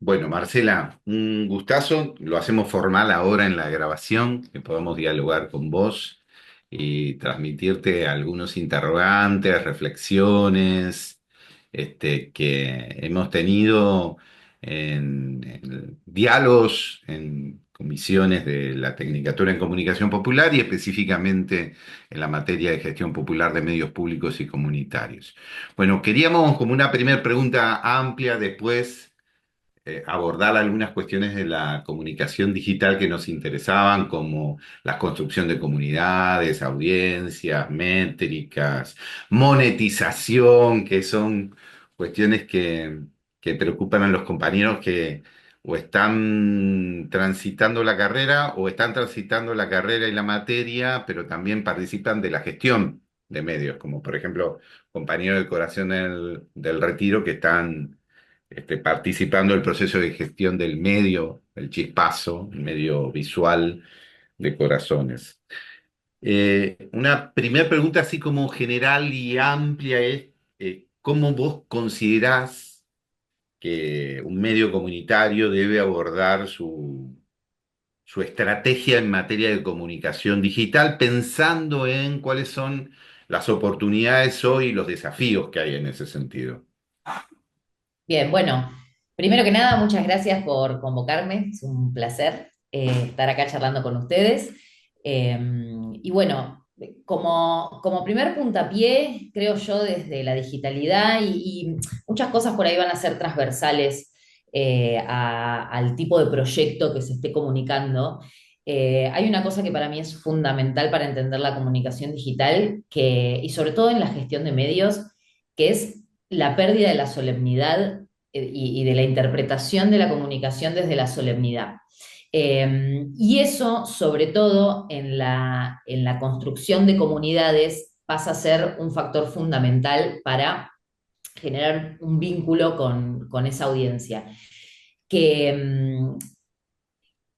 Bueno, Marcela, un gustazo. Lo hacemos formal ahora en la grabación, que podamos dialogar con vos y transmitirte algunos interrogantes, reflexiones, que hemos tenido en diálogos, en comisiones de la Tecnicatura en Comunicación Popular y específicamente en la materia de gestión popular de medios públicos y comunitarios. Bueno, queríamos como una primera pregunta amplia después abordar algunas cuestiones de la comunicación digital que nos interesaban, como la construcción de comunidades, audiencias, métricas, monetización, que son cuestiones que preocupan a los compañeros que o están transitando la carrera o están transitando la carrera y la materia, pero también participan de la gestión de medios, como por ejemplo compañeros del Corazón del Retiro que están participando del proceso de gestión del medio, el chispazo, el medio visual de Corazones. Una primera pregunta así como general y amplia es, ¿cómo vos considerás que un medio comunitario debe abordar su estrategia en materia de comunicación digital, pensando en cuáles son las oportunidades hoy y los desafíos que hay en ese sentido? Bien, bueno, primero que nada, muchas gracias por convocarme. Es un placer estar acá charlando con ustedes. Eh, y bueno, como primer puntapié, creo yo, desde la digitalidad y muchas cosas por ahí van a ser transversales al tipo de proyecto que se esté comunicando. Hay una cosa que para mí es fundamental para entender la comunicación digital y sobre todo en la gestión de medios, que es la pérdida de la solemnidad y de la interpretación de la comunicación desde la solemnidad. Y eso, sobre todo en la construcción de comunidades, pasa a ser un factor fundamental para generar un vínculo con esa audiencia, que,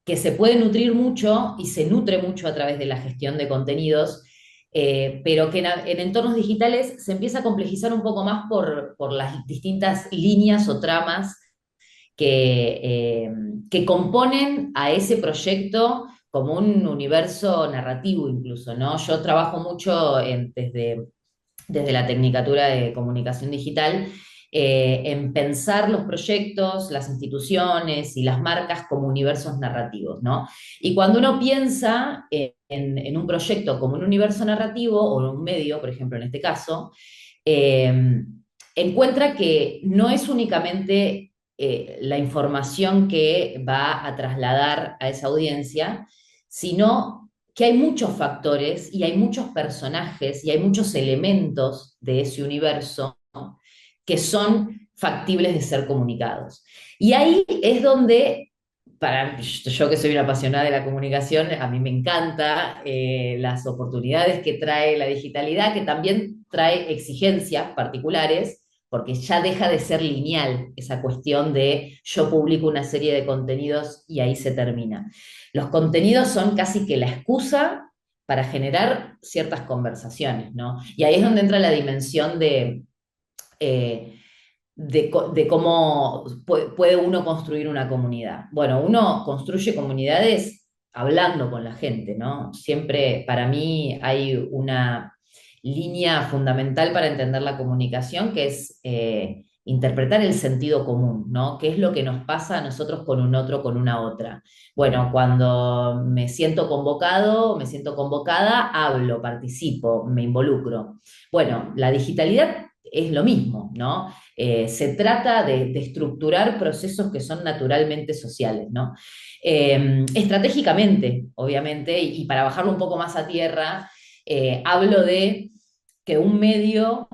que se puede nutrir mucho y se nutre mucho a través de la gestión de contenidos, pero que en entornos digitales se empieza a complejizar un poco más por las distintas líneas o tramas que componen a ese proyecto como un universo narrativo incluso, ¿no? Yo trabajo mucho desde la Tecnicatura de Comunicación Digital, en pensar los proyectos, las instituciones y las marcas como universos narrativos, ¿no? Y cuando uno piensa en un proyecto como un universo narrativo o en un medio, por ejemplo, en este caso, eh, encuentra que no es únicamente la información que va a trasladar a esa audiencia, sino que hay muchos factores y hay muchos personajes y hay muchos elementos de ese universo que son factibles de ser comunicados. Y ahí es donde, para yo que soy una apasionada de la comunicación, a mí me encanta las oportunidades que trae la digitalidad, que también trae exigencias particulares, porque ya deja de ser lineal esa cuestión de yo publico una serie de contenidos y ahí se termina. Los contenidos son casi que la excusa para generar ciertas conversaciones, ¿no? Y ahí es donde entra la dimensión eh, de cómo puede uno construir una comunidad. Bueno, uno construye comunidades hablando con la gente, ¿no? Siempre para mí hay una línea fundamental para entender la comunicación que es interpretar el sentido común, ¿no? ¿Qué es lo que nos pasa a nosotros con un otro, con una otra? Bueno, cuando me siento convocado, me siento convocada, hablo, participo, me involucro. Bueno, la digitalidad es lo mismo, ¿no? Se trata de estructurar procesos que son naturalmente sociales, ¿no? Estratégicamente, obviamente, y para bajarlo un poco más a tierra, hablo de que un medio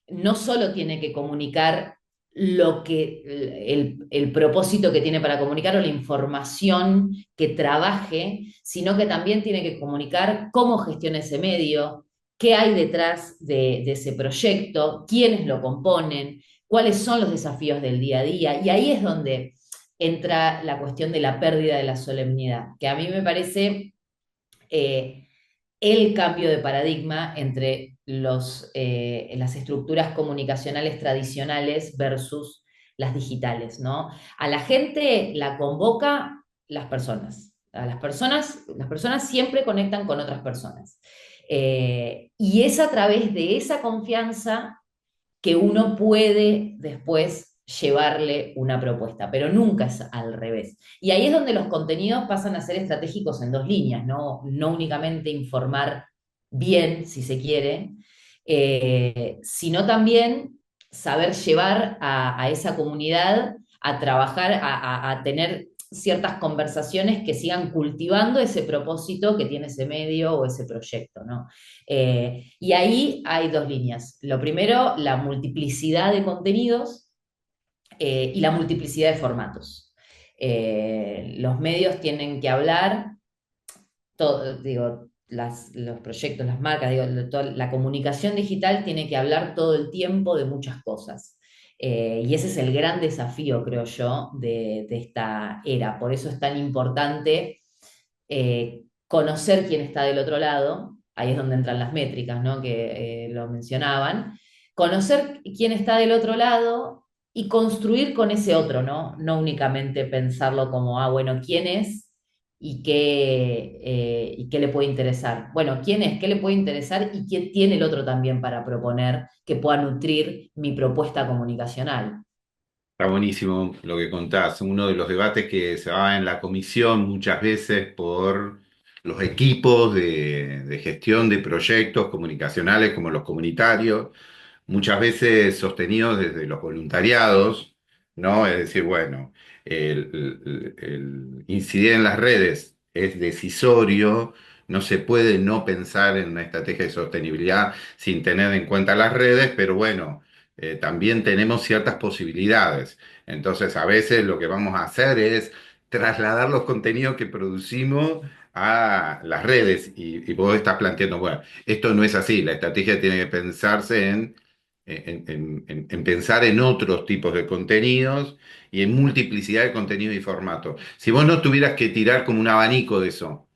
no solo tiene que comunicar el propósito que tiene para comunicar o la información que trabaje, sino que también tiene que comunicar cómo gestiona ese medio, qué hay detrás de ese proyecto, quiénes lo componen, cuáles son los desafíos del día a día. Y ahí es donde entra la cuestión de la pérdida de la solemnidad, que a mí me parece eh, el cambio de paradigma entre las estructuras comunicacionales tradicionales versus las digitales, ¿no? A la gente la convoca las personas. A las personas siempre conectan con otras personas. Y es a través de esa confianza que uno puede después llevarle una propuesta, pero nunca es al revés. Y ahí es donde los contenidos pasan a ser estratégicos en dos líneas, no, no únicamente informar bien, si se quiere, sino también saber llevar a esa comunidad a trabajar, a tener ciertas conversaciones que sigan cultivando ese propósito que tiene ese medio o ese proyecto, ¿no? Y ahí hay dos líneas. Lo primero, la multiplicidad de contenidos y la multiplicidad de formatos. Los medios tienen que hablar, todo, digo, los proyectos, las marcas, digo, la comunicación digital tiene que hablar todo el tiempo de muchas cosas. Y ese es el gran desafío, creo yo, de esta era. Por eso es tan importante conocer quién está del otro lado, ahí es donde entran las métricas, ¿no? Que lo mencionaban, conocer quién está del otro lado y construir con ese otro, ¿no? No únicamente pensarlo como, ah, bueno, ¿quién es? Y qué le puede interesar. Bueno, ¿quién es? ¿Qué le puede interesar? ¿Y qué tiene el otro también para proponer que pueda nutrir mi propuesta comunicacional? Está buenísimo lo que contás. Uno de los debates que se va en la comisión muchas veces por los equipos de gestión de proyectos comunicacionales como los comunitarios, muchas veces sostenidos desde los voluntariados, ¿no? Es decir, bueno, el incidir en las redes es decisorio, no se puede no pensar en una estrategia de sostenibilidad sin tener en cuenta las redes, pero bueno, también tenemos ciertas posibilidades. Entonces, a veces lo que vamos a hacer es trasladar los contenidos que producimos a las redes y vos estás planteando, bueno, esto no es así, la estrategia tiene que pensarse en pensar en otros tipos de contenidos y en multiplicidad de contenidos y formatos. Si vos no tuvieras que tirar como un abanico de eso,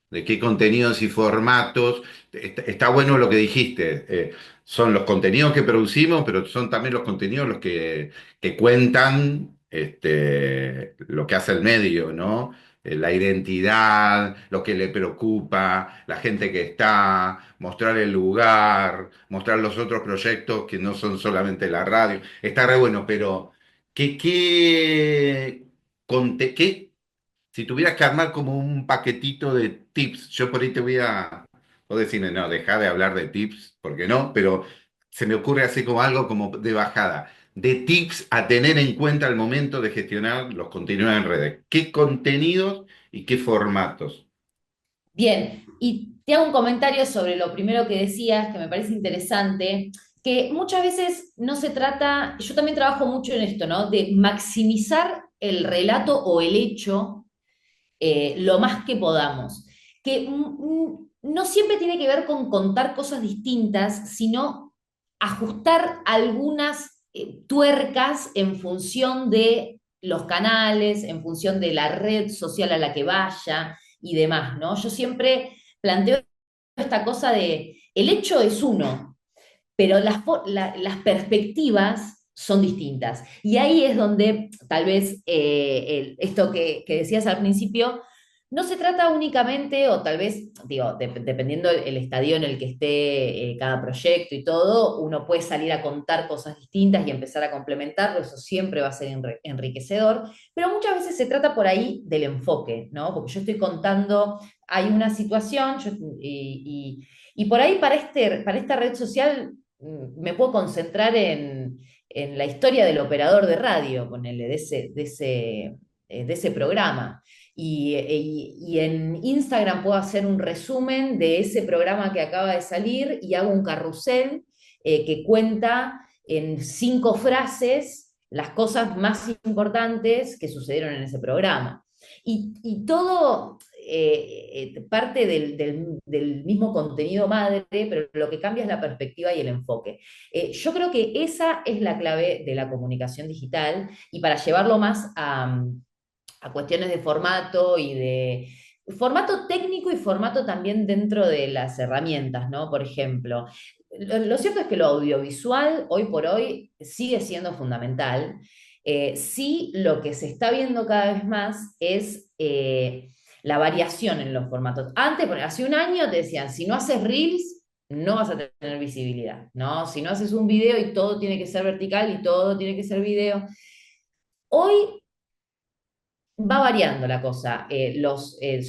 de qué contenidos y formatos, está bueno lo que dijiste, son los contenidos que producimos, pero son también los contenidos los que cuentan lo que hace el medio, ¿no? La identidad, lo que le preocupa, la gente que está, mostrar el lugar, mostrar los otros proyectos que no son solamente la radio. Está re bueno, pero ¿qué, si tuvieras que armar como un paquetito de tips? Yo por ahí te voy a... Vos decirme, no, deja de hablar de tips, porque no, pero se me ocurre así como algo como de bajada, de tips a tener en cuenta al momento de gestionar los contenidos en redes. ¿Qué contenidos y qué formatos? Bien, y te hago un comentario sobre lo primero que decías, que me parece interesante, que muchas veces no se trata, yo también trabajo mucho en esto, ¿no? De maximizar el relato o el hecho lo más que podamos. Que no siempre tiene que ver con contar cosas distintas, sino ajustar algunas tuercas en función de los canales, en función de la red social a la que vaya y demás, ¿no? Yo siempre planteo esta cosa de, el hecho es uno, pero las perspectivas son distintas. Y ahí es donde tal vez esto que decías al principio, no se trata únicamente, o tal vez, digo, dependiendo el estadio en el que esté cada proyecto y todo, uno puede salir a contar cosas distintas y empezar a complementarlo, eso siempre va a ser enriquecedor, pero muchas veces se trata por ahí del enfoque, ¿no? Porque yo estoy contando, hay una situación, y por ahí para esta red social me puedo concentrar en la historia del operador de radio, ponele, de ese programa. Y en Instagram puedo hacer un resumen de ese programa que acaba de salir y hago un carrusel que cuenta en 5 frases las cosas más importantes que sucedieron en ese programa. Y todo parte del mismo contenido madre, pero lo que cambia es la perspectiva y el enfoque. Yo creo que esa es la clave de la comunicación digital y para llevarlo más a cuestiones de formato y de formato técnico y formato también dentro de las herramientas, ¿no? Por ejemplo, lo cierto es que lo audiovisual hoy por hoy sigue siendo fundamental. Sí, lo que se está viendo cada vez más es la variación en los formatos. Antes, hace un año te decían, si no haces reels, no vas a tener visibilidad, ¿no? Si no haces un video y todo tiene que ser vertical y todo tiene que ser video. Hoy va variando la cosa,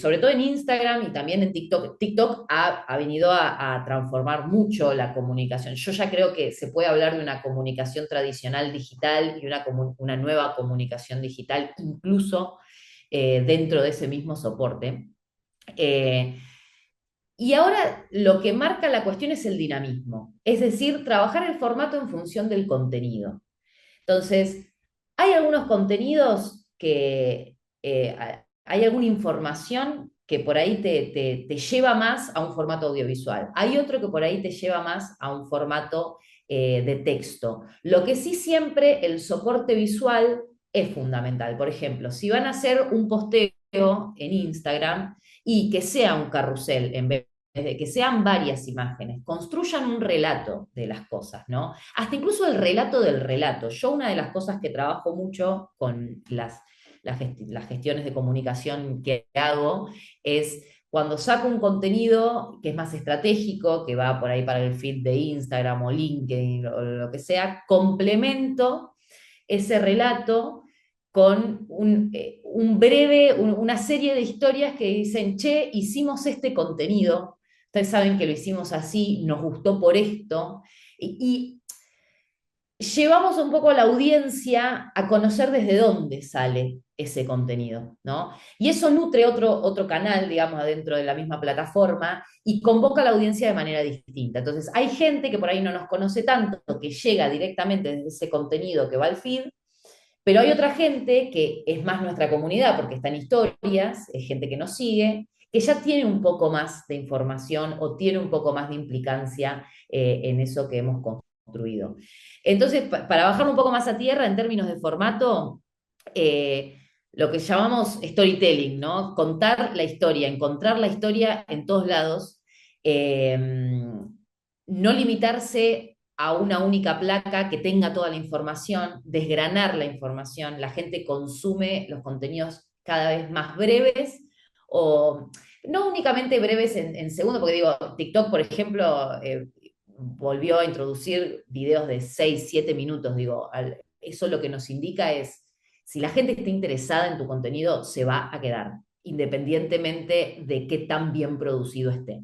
sobre todo en Instagram y también en TikTok. TikTok ha venido a transformar mucho la comunicación. Yo ya creo que se puede hablar de una comunicación tradicional digital y una nueva comunicación digital, incluso dentro de ese mismo soporte. Eh, y ahora lo que marca la cuestión es el dinamismo, es decir, trabajar el formato en función del contenido. Entonces, hay algunos contenidos que hay alguna información que por ahí te lleva más a un formato audiovisual. Hay otro que por ahí te lleva más a un formato de texto. Lo que sí siempre el soporte visual es fundamental. Por ejemplo, si van a hacer un posteo en Instagram y que sea un carrusel en vez de que sean varias imágenes, construyan un relato de las cosas, ¿no? Hasta incluso el relato del relato. Yo una de las cosas que trabajo mucho con las gestiones de comunicación que hago es cuando saco un contenido que es más estratégico, que va por ahí para el feed de Instagram o LinkedIn o lo que sea, complemento ese relato con una serie de historias que dicen, che, hicimos este contenido, ustedes saben que lo hicimos así, nos gustó por esto, y llevamos un poco a la audiencia a conocer desde dónde sale ese contenido, ¿no? Y eso nutre otro canal, digamos, dentro de la misma plataforma y convoca a la audiencia de manera distinta. Entonces, hay gente que por ahí no nos conoce tanto, que llega directamente desde ese contenido que va al feed, pero hay otra gente que es más nuestra comunidad, porque está en historias, es gente que nos sigue, que ya tiene un poco más de información o tiene un poco más de implicancia en eso que hemos construido. Entonces, para bajarlo un poco más a tierra, en términos de formato, lo que llamamos storytelling, ¿no? Contar la historia, encontrar la historia en todos lados, eh, no limitarse a una única placa que tenga toda la información, desgranar la información. La gente consume los contenidos cada vez más breves o no únicamente breves en segundo, porque digo, TikTok, por ejemplo, volvió a introducir videos de 6 7 minutos. Digo, eso lo que nos indica es, si la gente está interesada en tu contenido, se va a quedar, independientemente de qué tan bien producido esté.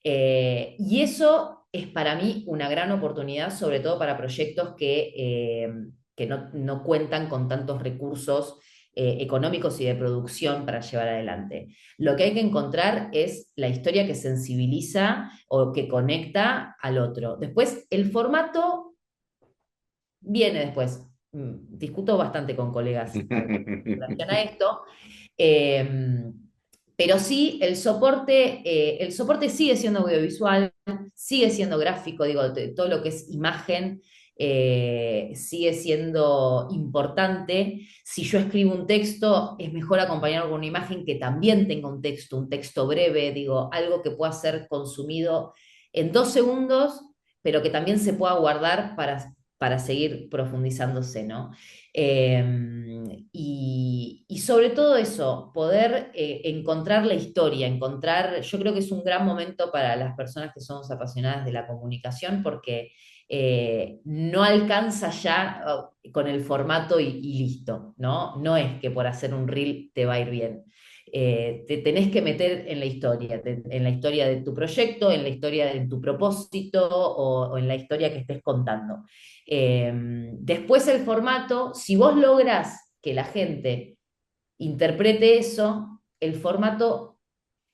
Y eso es para mí una gran oportunidad, sobre todo para proyectos que no cuentan con tantos recursos económicos y de producción para llevar adelante. Lo que hay que encontrar es la historia que sensibiliza o que conecta al otro. Después, el formato viene después. Discuto bastante con colegas en relación a esto. Eh, pero sí, el soporte sigue siendo audiovisual, sigue siendo gráfico, digo, todo lo que es imagen sigue siendo importante. Si yo escribo un texto, es mejor acompañarlo con una imagen que también tenga un texto breve, digo, algo que pueda ser consumido en 2 segundos, pero que también se pueda guardar para seguir profundizándose, ¿no? Y sobre todo eso, poder encontrar la historia, yo creo que es un gran momento para las personas que somos apasionadas de la comunicación porque no alcanza ya con el formato y listo, ¿no? No es que por hacer un reel te va a ir bien. Te tenés que meter en la historia, en la historia de tu proyecto, en la historia de tu propósito o en la historia que estés contando. Después el formato, si vos logras que la gente interprete eso, el formato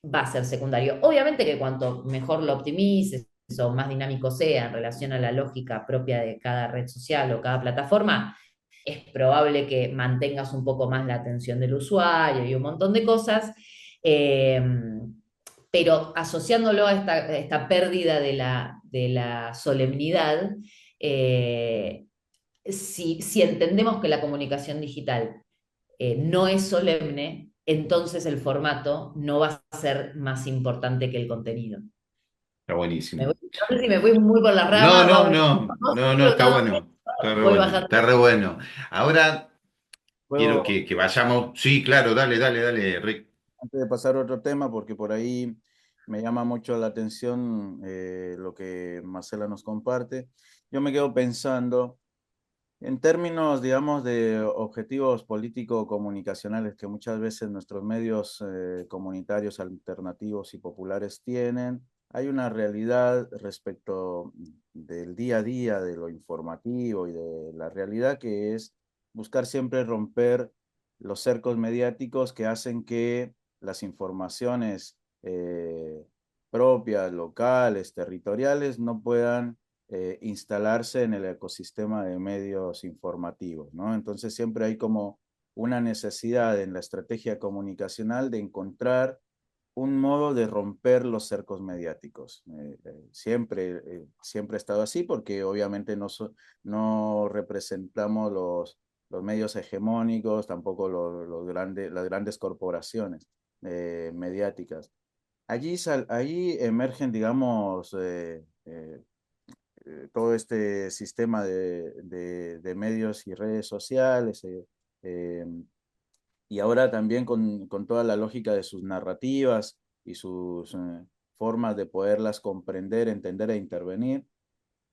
va a ser secundario. Obviamente que cuanto mejor lo optimices o más dinámico sea en relación a la lógica propia de cada red social o cada plataforma, es probable que mantengas un poco más la atención del usuario y un montón de cosas, eh, pero asociándolo a esta pérdida de la solemnidad, eh, si entendemos que la comunicación digital no es solemne, entonces el formato no va a ser más importante que el contenido. Está buenísimo. No sé si me fui muy por las No, ramas, no, vamos, no, vamos no, no, pero está todo bueno. Está re voy bueno, bajando. está re bueno. Ahora quiero Puedo, que vayamos. Sí, claro, dale, dale, dale, Rick. antes de pasar a otro tema, porque por ahí me llama mucho la atención lo que Marcela nos comparte, yo me quedo pensando en términos, digamos, de objetivos político-comunicacionales que muchas veces nuestros medios comunitarios alternativos y populares tienen. Hay una realidad respecto del día a día, de lo informativo y de la realidad que es buscar siempre romper los cercos mediáticos que hacen que las informaciones propias, locales, territoriales, no puedan instalarse en el ecosistema de medios informativos, ¿no? Entonces siempre hay como una necesidad en la estrategia comunicacional de encontrar un modo de romper los cercos mediáticos. Siempre ha estado así porque obviamente no representamos los medios hegemónicos, tampoco las grandes corporaciones mediáticas. Allí emergen, digamos, todo este sistema de medios y redes sociales, eh, y ahora también con toda la lógica de sus narrativas y sus formas de poderlas comprender, entender e intervenir.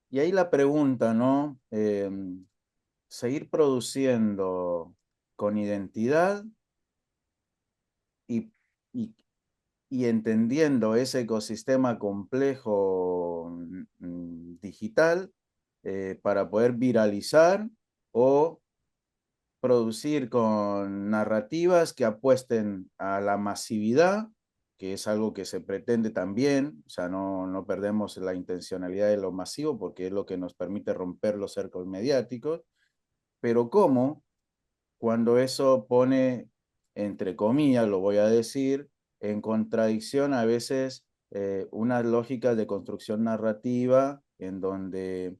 Y ahí la pregunta, ¿no? Seguir produciendo con identidad y, y, y entendiendo ese ecosistema complejo digital para poder viralizar o producir con narrativas que apuesten a la masividad, que es algo que se pretende también, o sea, no perdemos la intencionalidad de lo masivo porque es lo que nos permite romper los cercos mediáticos, pero ¿cómo? Cuando eso pone, entre comillas, lo voy a decir, en contradicción a veces unas lógicas de construcción narrativa en donde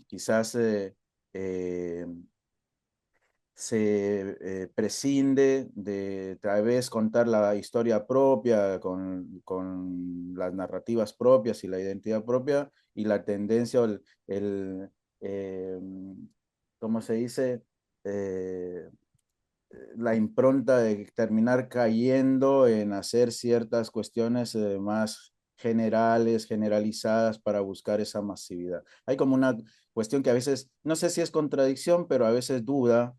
quizás eh, se prescinde de tal vez contar la historia propia con las narrativas propias y la identidad propia y la tendencia o el eh, ¿cómo se dice? Eh, la impronta de terminar cayendo en hacer ciertas cuestiones más generales, generalizadas para buscar esa masividad. Hay como una cuestión que a veces, no sé si es contradicción, pero a veces duda,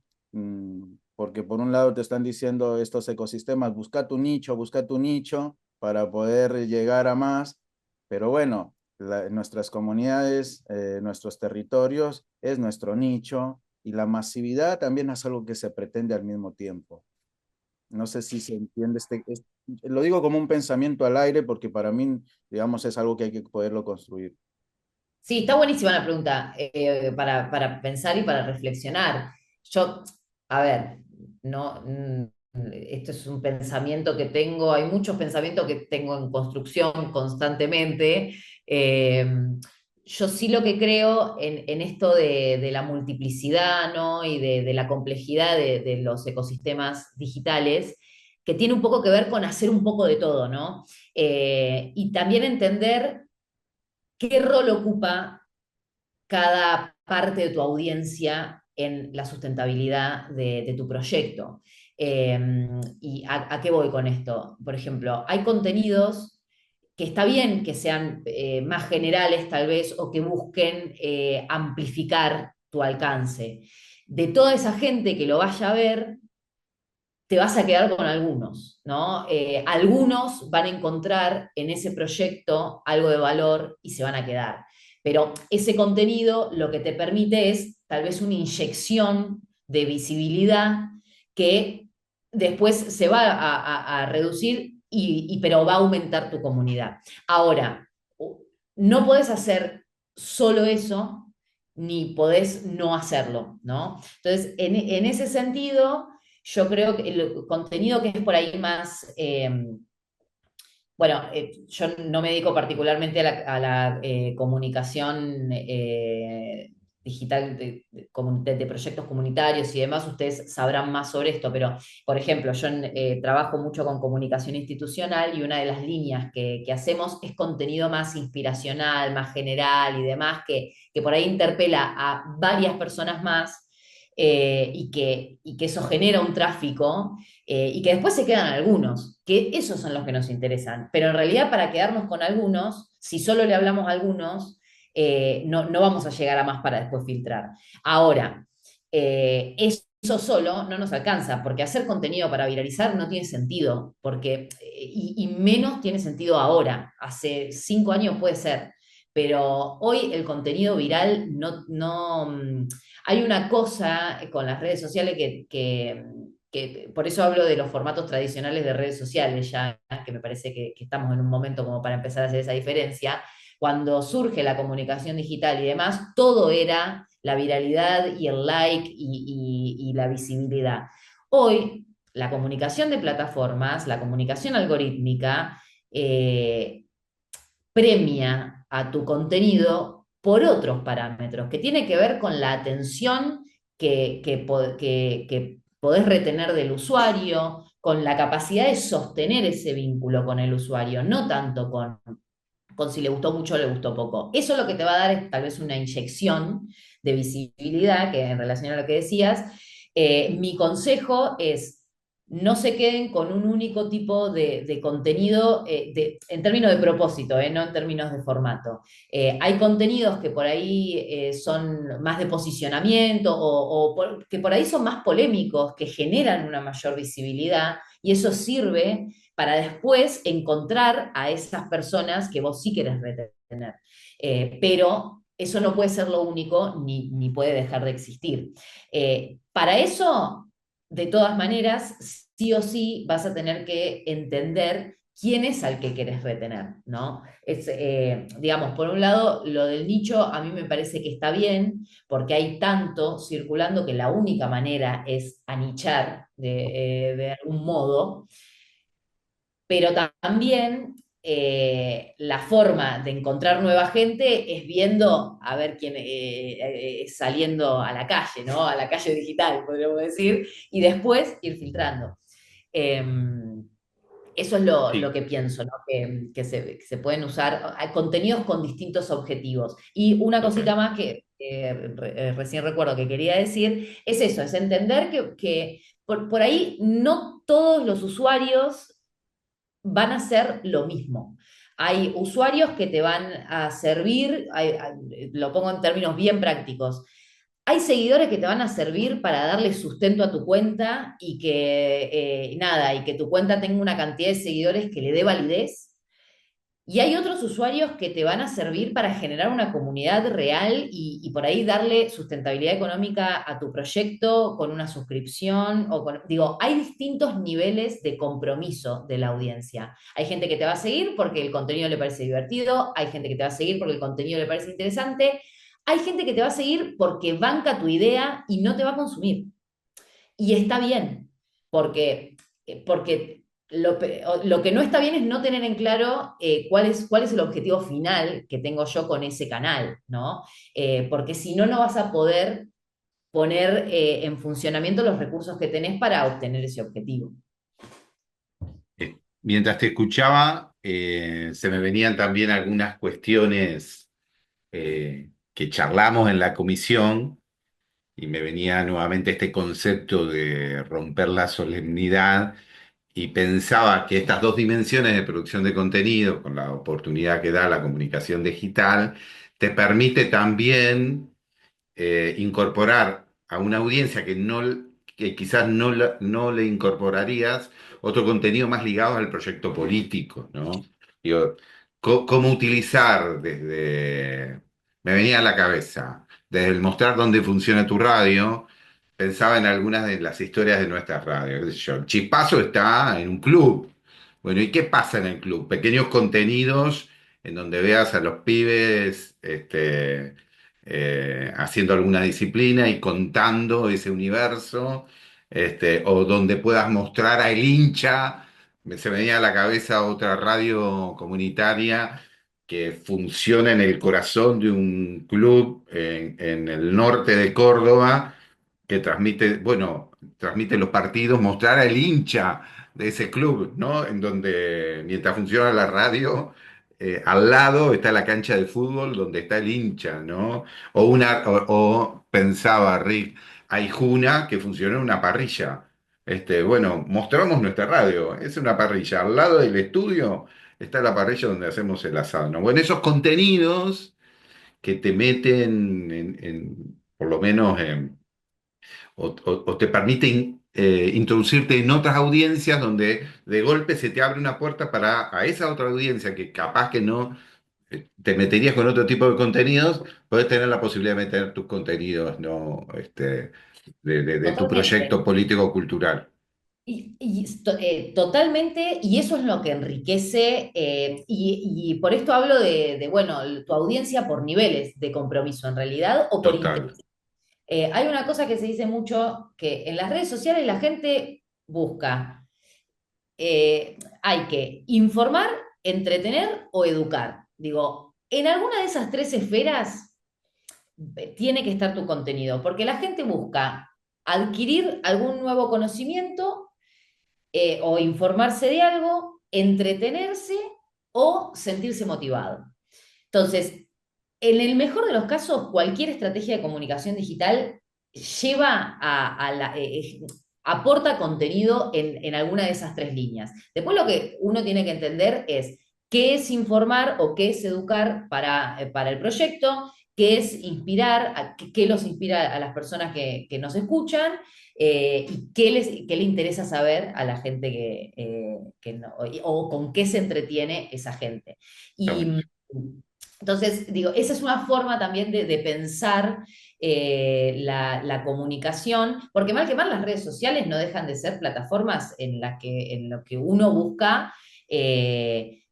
porque por un lado te están diciendo estos ecosistemas, busca tu nicho para poder llegar a más, pero bueno, nuestras comunidades, nuestros territorios es nuestro nicho y la masividad también es algo que se pretende al mismo tiempo. No sé si se entiende lo digo como un pensamiento al aire porque para mí, digamos, es algo que hay que poderlo construir. Sí, está buenísima la pregunta para pensar y para reflexionar. Yo, a ver, no, esto es un pensamiento que tengo, hay muchos pensamientos que tengo en construcción constantemente. eh, yo sí lo que creo en esto de la multiplicidad, ¿no? Y de la complejidad de los ecosistemas digitales, que tiene un poco que ver con hacer un poco de todo, ¿no? Y también entender qué rol ocupa cada parte de tu audiencia en la sustentabilidad de tu proyecto. Eh, ¿Y a qué voy con esto? Por ejemplo, hay contenidos que está bien que sean más generales tal vez o que busquen amplificar tu alcance. De toda esa gente que lo vaya a ver, te vas a quedar con algunos, ¿no? Algunos van a encontrar en ese proyecto algo de valor y se van a quedar. Pero ese contenido lo que te permite es tal vez una inyección de visibilidad que después se va a reducir, pero va a aumentar tu comunidad. Ahora, no podés hacer solo eso, ni podés no hacerlo, ¿no? Entonces, en ese sentido yo creo que el contenido que es por ahí más, bueno, yo no me dedico particularmente a la comunicación digital de proyectos comunitarios y demás, ustedes sabrán más sobre esto, pero por ejemplo, yo trabajo mucho con comunicación institucional y una de las líneas que hacemos es contenido más inspiracional, más general y demás, que por ahí interpela a varias personas más y que eso genera un tráfico y que después se quedan algunos, que esos son los que nos interesan. Pero en realidad para quedarnos con algunos, si solo le hablamos a algunos, no vamos a llegar a más para después filtrar. Ahora, eso solo no nos alcanza, porque hacer contenido para viralizar no tiene sentido, y menos tiene sentido ahora. Hace 5 años puede ser, pero hoy el contenido viral hay una cosa con las redes sociales que por eso hablo de los formatos tradicionales de redes sociales, ya que me parece que estamos en un momento como para empezar a hacer esa diferencia. Cuando surge la comunicación digital y demás, todo era la viralidad y el like y la visibilidad. Hoy, la comunicación de plataformas, la comunicación algorítmica, eh, premia a tu contenido por otros parámetros, que tiene que ver con la atención que podés retener del usuario, con la capacidad de sostener ese vínculo con el usuario, no tanto con si le gustó mucho o le gustó poco. Eso lo que te va a dar es tal vez una inyección de visibilidad, que en relación a lo que decías, mi consejo es no se queden con un único tipo de contenido en términos de propósito, no en términos de formato. Hay contenidos que por ahí son más de posicionamiento que por ahí son más polémicos, que generan una mayor visibilidad y eso sirve para después encontrar a esas personas que vos sí querés retener. Pero eso no puede ser lo único ni puede dejar de existir. Para eso, de todas maneras, sí o sí vas a tener que entender quién es al que querés retener, ¿no? Digamos, por un lado, lo del nicho a mí me parece que está bien, porque hay tanto circulando que la única manera es anichar de algún modo, pero también la forma de encontrar nueva gente es viendo a ver quién saliendo a la calle, ¿no? A la calle digital, podríamos decir, y después ir filtrando. Eh, Eso es lo Sí. que pienso, ¿no? Que se pueden usar contenidos con distintos objetivos. Y una cosita Ok. más que recién recuerdo que quería decir, es eso, es entender que por ahí no todos los usuarios van a ser lo mismo. Hay usuarios que te van a servir, lo pongo en términos bien prácticos, hay seguidores que te van a servir para darle sustento a tu cuenta y que tu cuenta tenga una cantidad de seguidores que le dé validez, y hay otros usuarios que te van a servir para generar una comunidad real y por ahí darle sustentabilidad económica a tu proyecto con una suscripción digo, hay distintos niveles de compromiso de la audiencia. Hay gente que te va a seguir porque el contenido le parece divertido, hay gente que te va a seguir porque el contenido le parece interesante, hay gente que te va a seguir porque banca tu idea y no te va a consumir. Y está bien, porque lo que no está bien es no tener en claro cuál es el objetivo final que tengo yo con ese canal, ¿no? Porque si no, no vas a poder poner en funcionamiento los recursos que tenés para obtener ese objetivo. Mientras te escuchaba, se me venían también algunas cuestiones que charlamos en la comisión y me venía nuevamente este concepto de romper la solemnidad y pensaba que estas dos dimensiones de producción de contenido, con la oportunidad que da la comunicación digital, te permite también incorporar a una audiencia que quizás no le incorporarías otro contenido más ligado al proyecto político, ¿no? Digo, cómo utilizar me venía a la cabeza, desde el mostrar dónde funciona tu radio, pensaba en algunas de las historias de nuestras radios. Qué sé yo, el Chispazo está en un club. Bueno, ¿y qué pasa en el club? Pequeños contenidos en donde veas a los pibes haciendo alguna disciplina y contando ese universo, o donde puedas mostrar a el hincha. Se me venía a la cabeza otra radio comunitaria que funciona en el corazón de un club en el norte de Córdoba, que transmite, bueno, transmite los partidos, mostrar al hincha de ese club, ¿no? En donde mientras funciona la radio, al lado está la cancha de fútbol donde está el hincha, ¿no? O pensaba Rick Aijuna que funciona en una parrilla. Bueno, mostramos nuestra radio, es una parrilla. Al lado del estudio está la parrilla donde hacemos el asado, ¿no? Bueno, esos contenidos que te meten por lo menos, o te permiten introducirte en otras audiencias donde de golpe se te abre una puerta para a esa otra audiencia que capaz que no te meterías con otro tipo de contenidos, puedes tener la posibilidad de meter tus contenidos, ¿no? De tu Totalmente. proyecto político-cultural. Totalmente, y eso es lo que enriquece, y por esto hablo bueno, tu audiencia por niveles de compromiso en realidad o por Total. interés. Hay una cosa que se dice mucho, que en las redes sociales la gente busca, hay que informar, entretener o educar. Digo, en alguna de esas tres esferas tiene que estar tu contenido, porque la gente busca adquirir algún nuevo conocimiento, o informarse de algo, entretenerse o sentirse motivado. Entonces, en el mejor de los casos, cualquier estrategia de comunicación digital lleva aporta contenido en alguna de esas tres líneas. Después lo que uno tiene que entender es qué es informar o qué es educar para el proyecto, qué es inspirar, qué los inspira a las personas que nos escuchan, y qué le interesa saber a la gente que no, o con qué se entretiene esa gente. Está Y buenísimo. entonces, digo, esa es una forma también de pensar la comunicación, porque mal que mal las redes sociales no dejan de ser plataformas en lo que uno busca eh,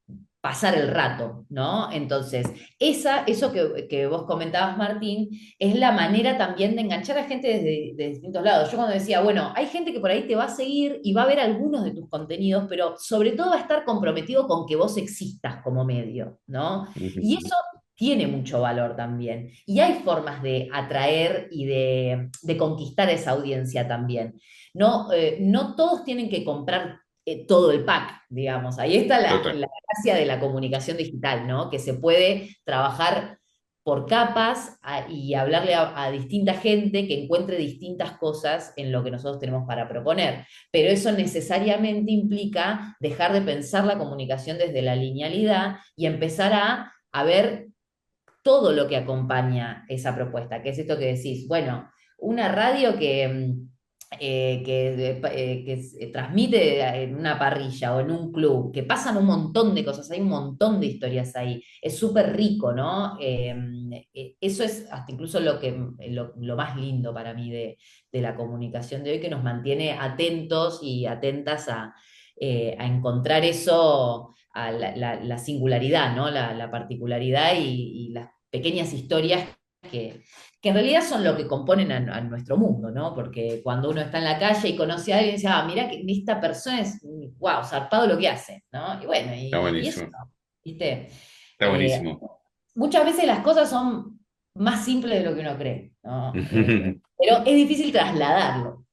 pasar el rato, ¿no? Entonces, eso que vos comentabas, Martín, es la manera también de enganchar a gente de distintos lados. Yo cuando decía, bueno, hay gente que por ahí te va a seguir y va a ver algunos de tus contenidos, pero sobre todo va a estar comprometido con que vos existas como medio, ¿no? Y Ujú. eso tiene mucho valor también. Y hay formas de atraer y de conquistar esa audiencia también. No, no todos tienen que comprar todo el pack, digamos. Ahí está Total. la gracia de la comunicación digital, ¿no? Que se puede trabajar por capas y hablarle a distinta gente que encuentre distintas cosas en lo que nosotros tenemos para proponer. Pero eso necesariamente implica dejar de pensar la comunicación desde la linealidad y empezar a ver todo lo que acompaña esa propuesta, que es esto que decís, bueno, una radio que transmite en una parrilla o en un club, que pasan un montón de cosas, hay un montón de historias ahí, es súper rico, ¿no? Eso es hasta incluso lo más lindo para mí de la comunicación de hoy, que nos mantiene atentos y atentas a encontrar eso, a la singularidad, ¿no? La particularidad y las pequeñas historias que, que en realidad son lo que componen a nuestro mundo, ¿no? Porque cuando uno está en la calle y conoce a alguien, dice, ah, mira que esta persona es, wow, zarpado lo que hace, ¿no? Y bueno, Está y eso, buenísimo. ¿viste? Está buenísimo. Muchas veces las cosas son más simples de lo que uno cree, ¿no? Pero es difícil trasladarlo.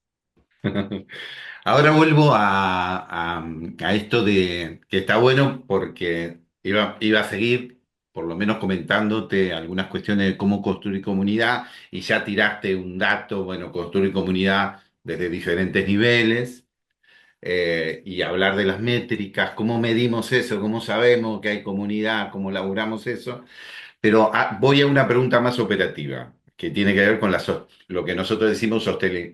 Ahora vuelvo a esto de que está bueno porque iba a seguir por lo menos comentándote algunas cuestiones de cómo construir comunidad y ya tiraste un dato, bueno, construir comunidad desde diferentes niveles, y hablar de las métricas, cómo medimos eso, cómo sabemos que hay comunidad, cómo laburamos eso. Pero voy a una pregunta más operativa, que tiene que ver con lo que nosotros decimos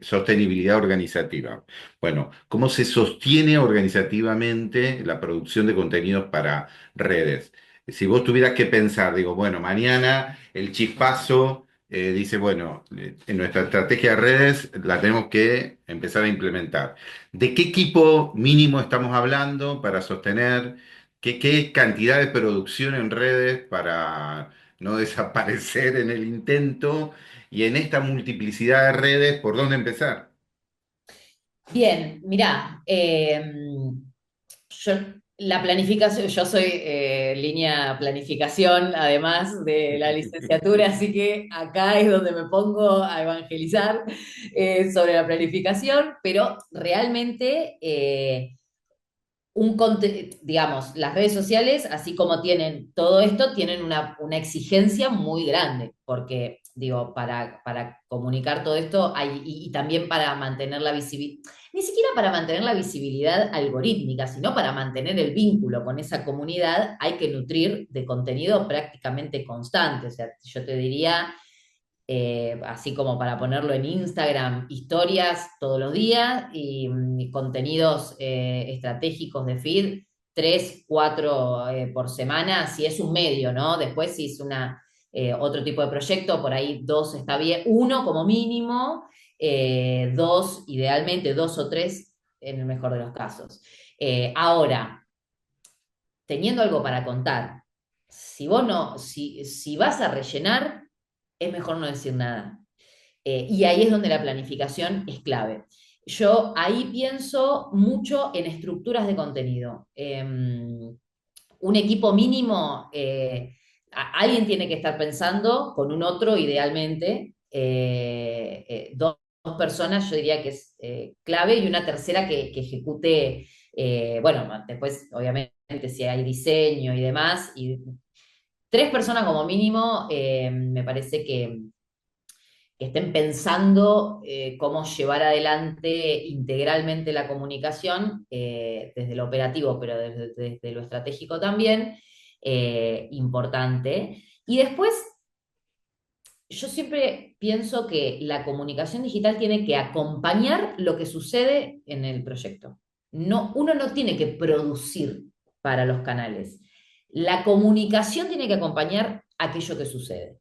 sostenibilidad organizativa. Bueno, ¿cómo se sostiene organizativamente la producción de contenidos para redes? Si vos tuvieras que pensar, digo, bueno, mañana el chispazo dice, bueno, en nuestra estrategia de redes la tenemos que empezar a implementar. ¿De qué equipo mínimo estamos hablando para sostener? ¿Qué cantidad de producción en redes para no desaparecer en el intento? Y en esta multiplicidad de redes, ¿por dónde empezar? Bien, mirá, yo La planificación, yo soy línea planificación, además de la licenciatura, así que acá es donde me pongo a evangelizar sobre la planificación, pero realmente digamos, las redes sociales, así como tienen todo esto, tienen una exigencia muy grande, porque, digo, para comunicar todo esto hay, y también para mantener la visibilidad, ni siquiera para mantener la visibilidad algorítmica, sino para mantener el vínculo con esa comunidad, hay que nutrir de contenido prácticamente constante. O sea, yo te diría así como para ponerlo en Instagram, historias todos los días y contenidos estratégicos de feed, 3, 4 por semana, si es un medio, ¿no? Después si es otro tipo de proyecto, por ahí 2 está bien, uno como mínimo, 2 idealmente, 2 o 3 en el mejor de los casos. Ahora, teniendo algo para contar, si vos no, si vas a rellenar, es mejor no decir nada. Y ahí es donde la planificación es clave. Yo ahí pienso mucho en estructuras de contenido. Un equipo mínimo, alguien tiene que estar pensando con un otro, idealmente, dos personas, yo diría que es clave, y una tercera que ejecute, bueno, después, obviamente, si hay diseño y demás, y 3 personas como mínimo, me parece que estén pensando cómo llevar adelante integralmente la comunicación, desde lo operativo, pero desde lo estratégico también, importante. Y después, yo siempre pienso que la comunicación digital tiene que acompañar lo que sucede en el proyecto. No, uno no tiene que producir para los canales. La comunicación tiene que acompañar aquello que sucede,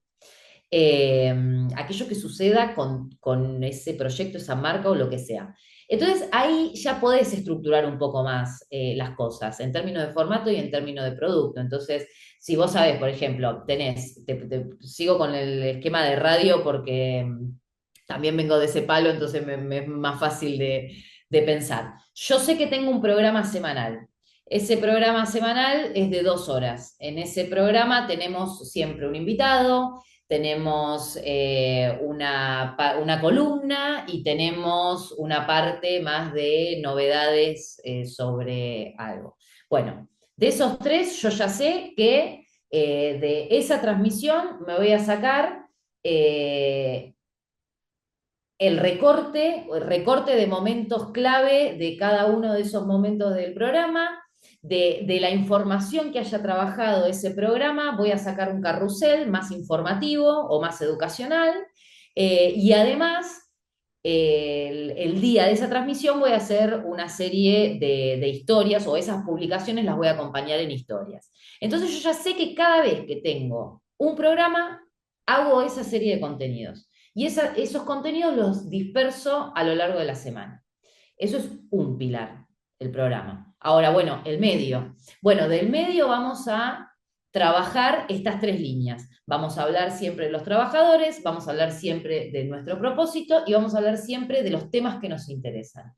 eh, aquello que suceda con ese proyecto, esa marca o lo que sea. Entonces ahí ya podés estructurar un poco más las cosas en términos de formato y en términos de producto. Entonces, si vos sabés, por ejemplo, sigo con el esquema de radio porque también vengo de ese palo, entonces me es más fácil de pensar. Yo sé que tengo un programa semanal. Ese programa semanal es de 2 horas. En ese programa tenemos siempre un invitado, tenemos una columna y tenemos una parte más de novedades sobre algo. Bueno, de esos 3 yo ya sé que de esa transmisión me voy a sacar eh, el recorte de momentos clave de cada uno de esos momentos del programa, de la información que haya trabajado ese programa, voy a sacar un carrusel más informativo o más educacional, y además el día de esa transmisión voy a hacer una serie de historias, o esas publicaciones las voy a acompañar en historias. Entonces yo ya sé que cada vez que tengo un programa, hago esa serie de contenidos. Y esos contenidos los disperso a lo largo de la semana. Eso es un pilar, el programa. Ahora, bueno, el medio. Bueno, del medio vamos a trabajar estas 3 líneas. Vamos a hablar siempre de los trabajadores, vamos a hablar siempre de nuestro propósito y vamos a hablar siempre de los temas que nos interesan.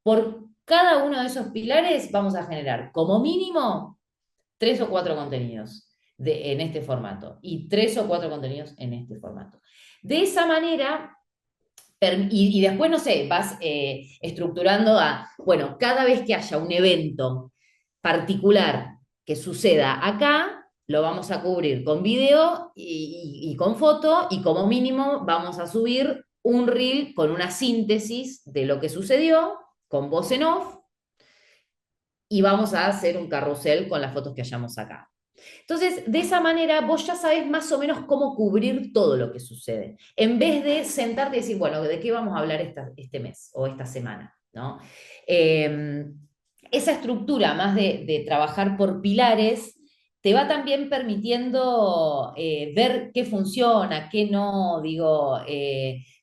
Por cada uno de esos pilares vamos a generar como mínimo 3 o 4 contenidos en este formato y 3 o 4 contenidos en este formato. De esa manera, y después, no sé, vas estructurando bueno, cada vez que haya un evento particular que suceda acá, lo vamos a cubrir con video y con foto, y como mínimo vamos a subir un reel con una síntesis de lo que sucedió, con voz en off, y vamos a hacer un carrusel con las fotos que hayamos sacado. Entonces, de esa manera vos ya sabés más o menos cómo cubrir todo lo que sucede, en vez de sentarte y decir, bueno, ¿de qué vamos a hablar este mes o esta semana? ¿No? Esa estructura más de trabajar por pilares te va también permitiendo ver qué funciona, qué no, digo,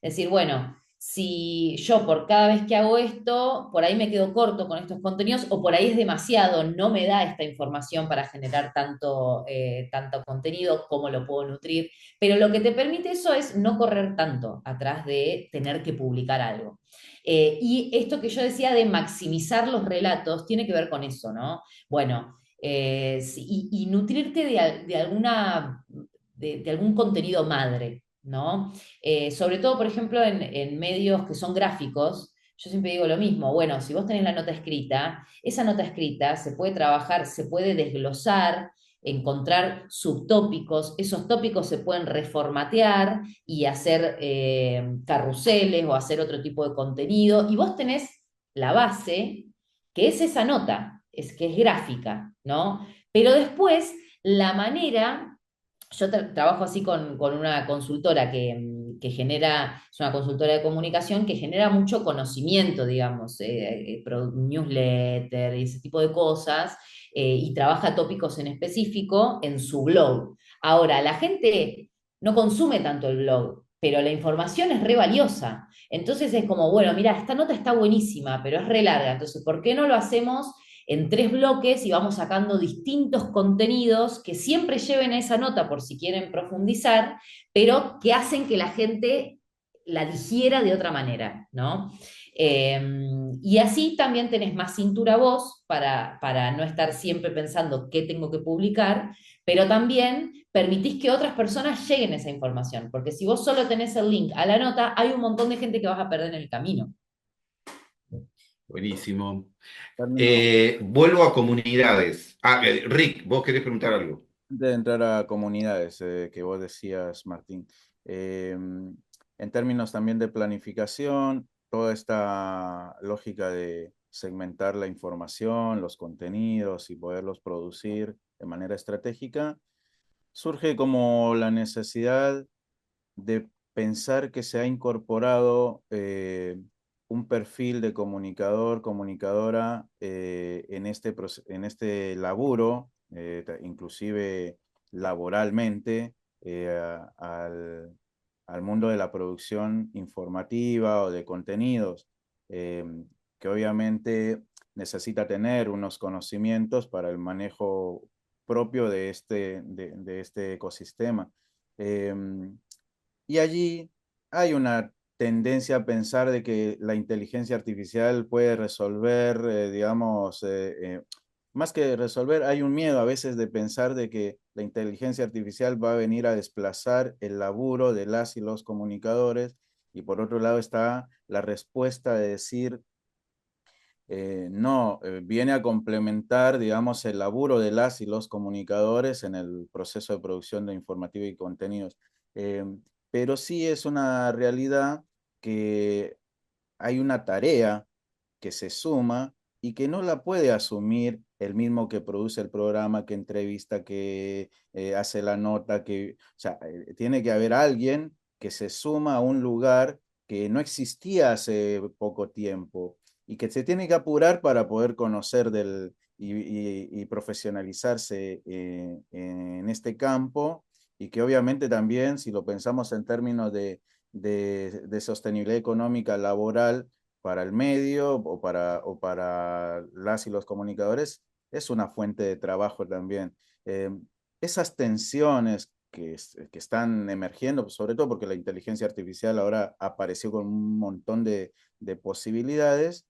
decir, bueno, si yo por cada vez que hago esto, por ahí me quedo corto con estos contenidos o por ahí es demasiado, no me da esta información para generar tanto contenido, cómo lo puedo nutrir, pero lo que te permite eso es no correr tanto atrás de tener que publicar algo. Y esto que yo decía de maximizar los relatos tiene que ver con eso, ¿no? Bueno, y nutrirte de alguna, de algún contenido madre, ¿no? Sobre todo, por ejemplo, en medios que son gráficos, yo siempre digo lo mismo, bueno, si vos tenés la nota escrita, esa nota escrita se puede trabajar, se puede desglosar, encontrar subtópicos, esos tópicos se pueden reformatear y hacer carruseles o hacer otro tipo de contenido, y vos tenés la base, que es esa nota, que es gráfica, ¿no? Pero después, la manera yo trabajo así con una consultora que genera, es una consultora de comunicación que genera mucho conocimiento, digamos, newsletter y ese tipo de cosas, y trabaja tópicos en específico en su blog. Ahora, la gente no consume tanto el blog, pero la información es re valiosa. Entonces es como, bueno, mira, esta nota está buenísima, pero es re larga, entonces, ¿por qué no lo hacemos en 3 bloques y vamos sacando distintos contenidos que siempre lleven a esa nota por si quieren profundizar, pero que hacen que la gente la digiera de otra manera, ¿no? Eh, y así también tenés más cintura vos para no estar siempre pensando qué tengo que publicar, pero también permitís que otras personas lleguen a esa información, porque si vos solo tenés el link a la nota, hay un montón de gente que vas a perder en el camino. Buenísimo. Término, Vuelvo a comunidades. Rick, vos querés preguntar algo. antes de entrar a comunidades, que vos decías, Martín, en términos también de planificación, toda esta lógica de segmentar la información, los contenidos y poderlos producir de manera estratégica, surge como la necesidad de pensar que se ha incorporado un perfil de comunicador, comunicadora en este laburo, inclusive laboralmente, al mundo de la producción informativa o de contenidos, eh, que obviamente necesita tener unos conocimientos para el manejo propio de este ecosistema. Y allí hay una tendencia a pensar de que la inteligencia artificial puede resolver, digamos, más que resolver, hay un miedo a veces de pensar de que la inteligencia artificial va a venir a desplazar el laburo de las y los comunicadores. Y por otro lado está la respuesta de decir, no, viene a complementar, digamos, el laburo de las y los comunicadores en el proceso de producción de informativo y contenidos. Eh, pero sí es una realidad que hay una tarea que se suma y que no la puede asumir el mismo que produce el programa, que entrevista, que hace la nota, o sea, tiene que haber alguien que se suma a un lugar que no existía hace poco tiempo y que se tiene que apurar para poder conocer y profesionalizarse en este campo y que obviamente también, si lo pensamos en términos de sostenibilidad económica laboral para el medio o para las y los comunicadores, es una fuente de trabajo también. Esas tensiones que están emergiendo, pues, sobre todo porque la inteligencia artificial ahora apareció con un montón de posibilidades.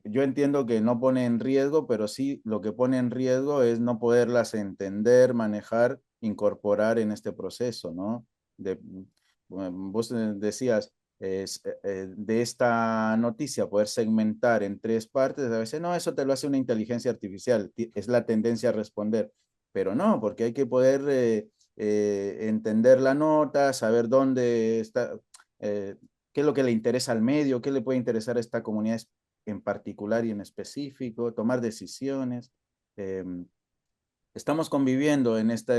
Yo entiendo que no pone en riesgo, pero sí lo que pone en riesgo es no poderlas entender, manejar, incorporar en este proceso, ¿no? Bueno, vos decías, de esta noticia, poder segmentar en 3 partes, a veces no, eso te lo hace una inteligencia artificial, es la tendencia a responder, pero no, porque hay que poder entender la nota, saber dónde está, qué es lo que le interesa al medio, qué le puede interesar a esta comunidad en particular y en específico, tomar decisiones. Eh, Estamos conviviendo en esta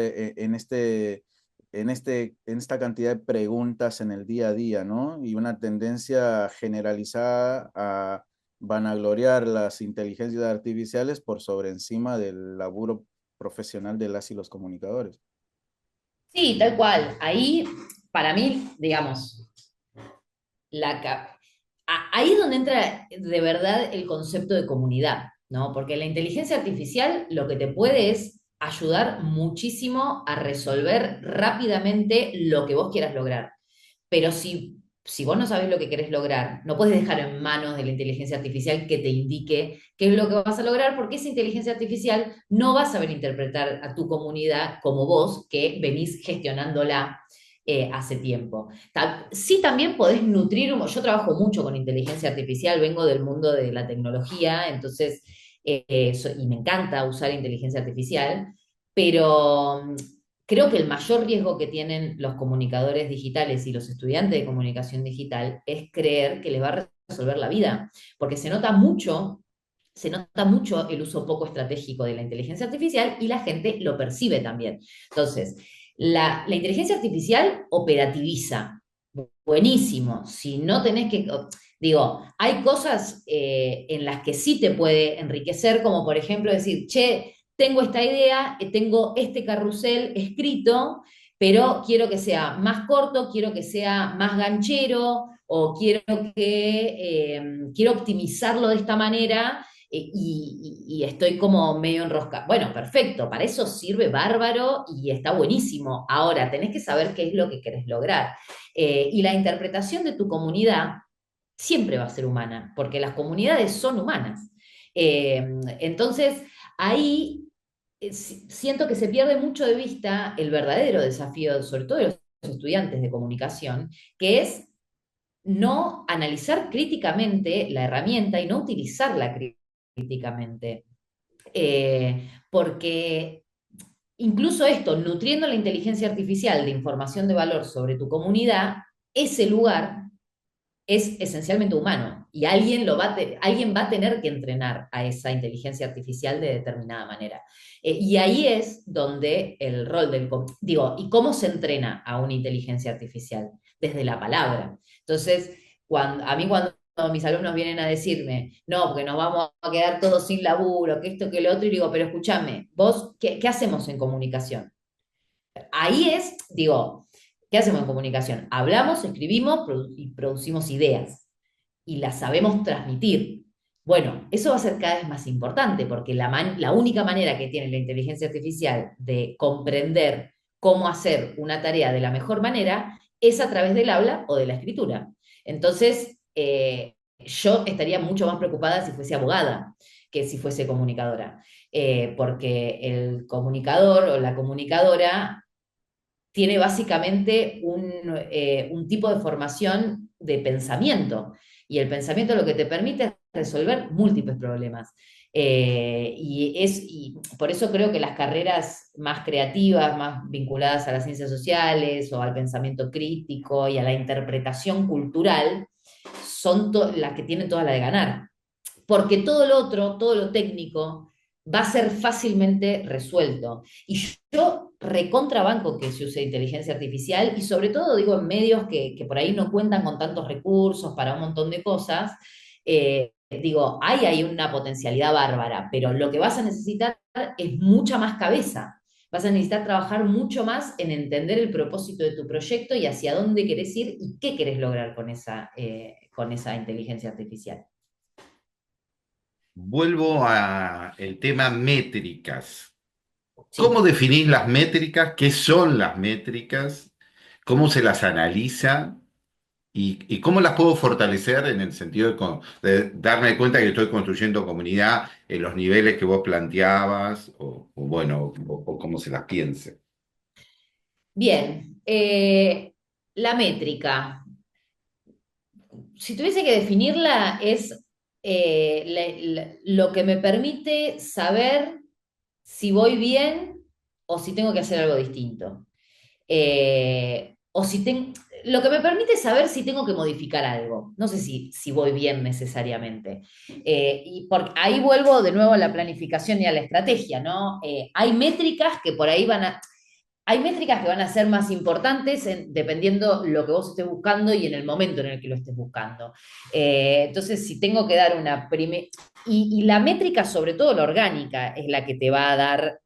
cantidad de preguntas en el día a día, ¿no? Y una tendencia generalizada a vanagloriar las inteligencias artificiales por sobre encima del laburo profesional de las y los comunicadores. Sí, tal cual. Ahí, para mí, digamos, ahí es donde entra de verdad el concepto de comunidad, ¿no? Porque la inteligencia artificial lo que te puede es ayudar muchísimo a resolver rápidamente lo que vos quieras lograr. Pero si vos no sabés lo que querés lograr, no puedes dejar en manos de la inteligencia artificial que te indique qué es lo que vas a lograr, porque esa inteligencia artificial no va a saber interpretar a tu comunidad como vos, que venís gestionándola hace tiempo. Sí, también podés nutrir, yo trabajo mucho con inteligencia artificial, vengo del mundo de la tecnología, entonces, y me encanta usar inteligencia artificial, pero creo que el mayor riesgo que tienen los comunicadores digitales y los estudiantes de comunicación digital es creer que les va a resolver la vida, porque se nota mucho el uso poco estratégico de la inteligencia artificial y la gente lo percibe también. Entonces, la inteligencia artificial operativiza. Buenísimo. Si no tenés que. Digo, hay cosas en las que sí te puede enriquecer, como por ejemplo decir, che, tengo esta idea, tengo este carrusel escrito, pero quiero que sea más corto, quiero que sea más ganchero, o quiero optimizarlo de esta manera y estoy como medio enroscada. Bueno, perfecto, para eso sirve bárbaro y está buenísimo. Ahora, tenés que saber qué es lo que querés lograr. Y la interpretación de tu comunidad siempre va a ser humana, porque las comunidades son humanas. Entonces, ahí siento que se pierde mucho de vista el verdadero desafío, sobre todo de los estudiantes de comunicación, que es no analizar críticamente la herramienta y no utilizarla críticamente. Porque incluso esto, nutriendo la inteligencia artificial de información de valor sobre tu comunidad, ese lugar es esencialmente humano y alguien va a tener que entrenar a esa inteligencia artificial de determinada manera. Y ahí es donde el rol digo, ¿y cómo se entrena a una inteligencia artificial? Desde la palabra. Entonces, a mí cuando mis alumnos vienen a decirme, no, porque nos vamos a quedar todos sin laburo, que esto, que lo otro, y digo, pero escúchame, vos, ¿qué hacemos en comunicación? Ahí digo, ¿qué hacemos en comunicación? Hablamos, escribimos y producimos ideas y las sabemos transmitir. Bueno, eso va a ser cada vez más importante porque la única manera que tiene la inteligencia artificial de comprender cómo hacer una tarea de la mejor manera es a través del habla o de la escritura. Entonces, yo estaría mucho más preocupada si fuese abogada que si fuese comunicadora, porque el comunicador o la comunicadora tiene básicamente un tipo de formación de pensamiento. Y el pensamiento lo que te permite es resolver múltiples problemas. Y por eso creo que las carreras más creativas, más vinculadas a las ciencias sociales o al pensamiento crítico y a la interpretación cultural, son las que tienen toda la de ganar. Porque todo lo otro, todo lo técnico, va a ser fácilmente resuelto. Y yo recontrabanco que se use inteligencia artificial y sobre todo digo en medios que por ahí no cuentan con tantos recursos para un montón de cosas, digo, hay una potencialidad bárbara, pero lo que vas a necesitar es mucha más cabeza. Vas a necesitar trabajar mucho más en entender el propósito de tu proyecto y hacia dónde querés ir y qué querés lograr con esa inteligencia artificial. Vuelvo a el tema métricas. ¿Cómo Sí. definís las métricas? ¿Qué son las métricas? ¿Cómo se las analiza? ¿Y cómo las puedo fortalecer en el sentido de darme cuenta que estoy construyendo comunidad en los niveles que vos planteabas? O bueno, o cómo se las piense. Bien, la métrica, si tuviese que definirla, es lo que me permite saber si voy bien o si tengo que hacer algo distinto. O si lo que me permite saber si tengo que modificar algo. No sé si voy bien necesariamente. Y ahí vuelvo de nuevo a la planificación y a la estrategia, ¿no? Hay métricas que van a ser más importantes dependiendo lo que vos estés buscando y en el momento en el que lo estés buscando. Entonces, si tengo que dar una primera. Y la métrica, sobre todo la orgánica, es la que te va a dar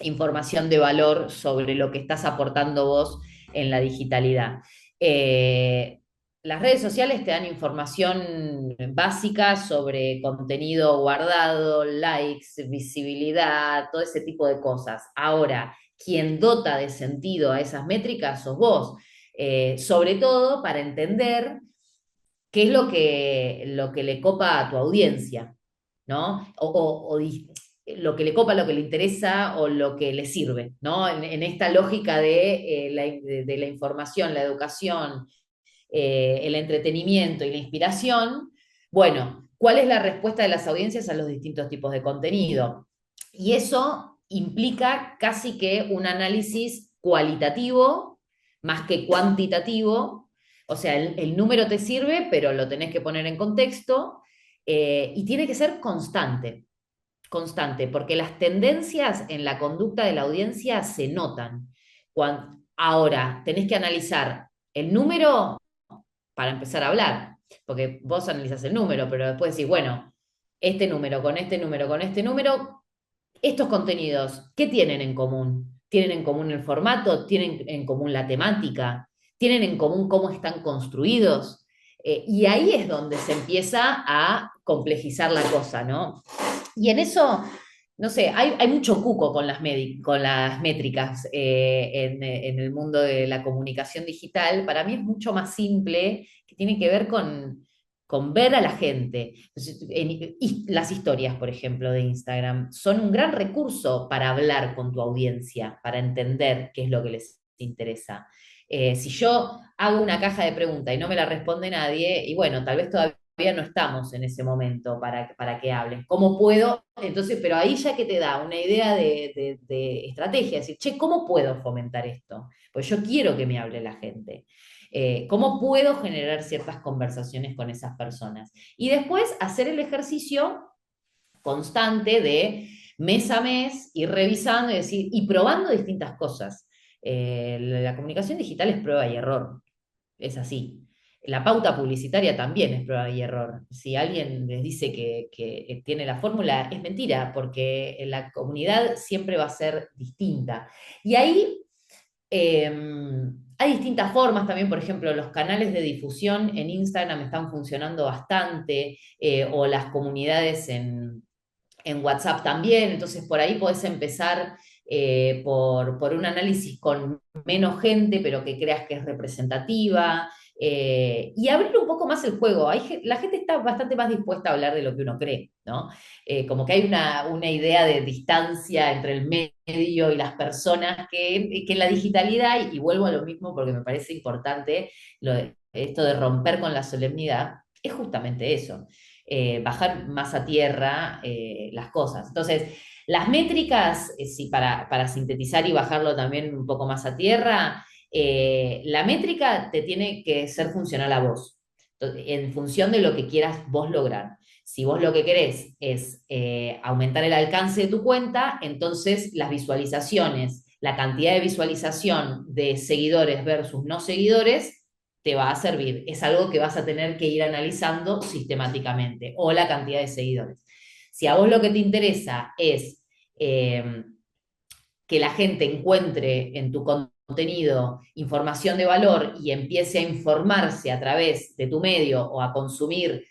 información de valor sobre lo que estás aportando vos en la digitalidad. Eh, las redes sociales te dan información básica sobre contenido guardado, likes, visibilidad, todo ese tipo de cosas. Ahora, quien dota de sentido a esas métricas sos vos. Sobre todo para entender qué es lo que le copa a tu audiencia, ¿no? Lo que le copa, lo que le interesa o lo que le sirve, ¿no? En esta lógica de la información, la educación, el entretenimiento y la inspiración, bueno, ¿cuál es la respuesta de las audiencias a los distintos tipos de contenido? Y eso implica casi que un análisis cualitativo más que cuantitativo. O sea, el número te sirve, pero lo tenés que poner en contexto, y tiene que ser constante, constante, porque las tendencias en la conducta de la audiencia se notan. Ahora, tenés que analizar el número para empezar a hablar, porque vos analizás el número, pero después decís, bueno, este número con este número con este número, estos contenidos, ¿qué tienen en común? ¿Tienen en común el formato? ¿Tienen en común la temática? ¿Tienen en común cómo están construidos? Y ahí es donde se empieza a complejizar la cosa, ¿no? Y en eso, no sé, hay mucho cuco con con las métricas, en el mundo de la comunicación digital. Para mí es mucho más simple, que tiene que ver con ver a la gente. Y las historias, por ejemplo, de Instagram, son un gran recurso para hablar con tu audiencia, para entender qué es lo que les interesa. Si yo hago una caja de preguntas y no me la responde nadie, y bueno, tal vez todavía no estamos en ese momento para que hables. ¿Cómo puedo? Entonces, pero ahí ya que te da una idea de estrategia, decir, che, ¿cómo puedo fomentar esto? Pues yo quiero que me hable la gente. ¿Cómo puedo generar ciertas conversaciones con esas personas? Y después hacer el ejercicio constante de mes a mes, ir revisando y decir, y probando distintas cosas. La comunicación digital es prueba y error, es así. La pauta publicitaria también es prueba y error. Si alguien les dice que tiene la fórmula, es mentira, porque la comunidad siempre va a ser distinta. Y ahí eh, hay distintas formas también, por ejemplo, los canales de difusión en Instagram están funcionando bastante, o las comunidades en WhatsApp también, entonces por ahí podés empezar, por un análisis con menos gente, pero que creas que es representativa, y abrir un poco más el juego. La gente está bastante más dispuesta a hablar de lo que uno cree, ¿no? Como que hay una idea de distancia entre el medio y las personas que en la digitalidad, y vuelvo a lo mismo porque me parece importante esto de romper con la solemnidad, es justamente eso, bajar más a tierra, las cosas. Entonces, las métricas, sí, para sintetizar y bajarlo también un poco más a tierra, la métrica te tiene que ser funcional a vos, en función de lo que quieras vos lograr. Si vos lo que querés es aumentar el alcance de tu cuenta, entonces las visualizaciones, la cantidad de visualización de seguidores versus no seguidores, te va a servir. Es algo que vas a tener que ir analizando sistemáticamente, o la cantidad de seguidores. Si a vos lo que te interesa es eh, que la gente encuentre en tu contenido información de valor y empiece a informarse a través de tu medio o a consumir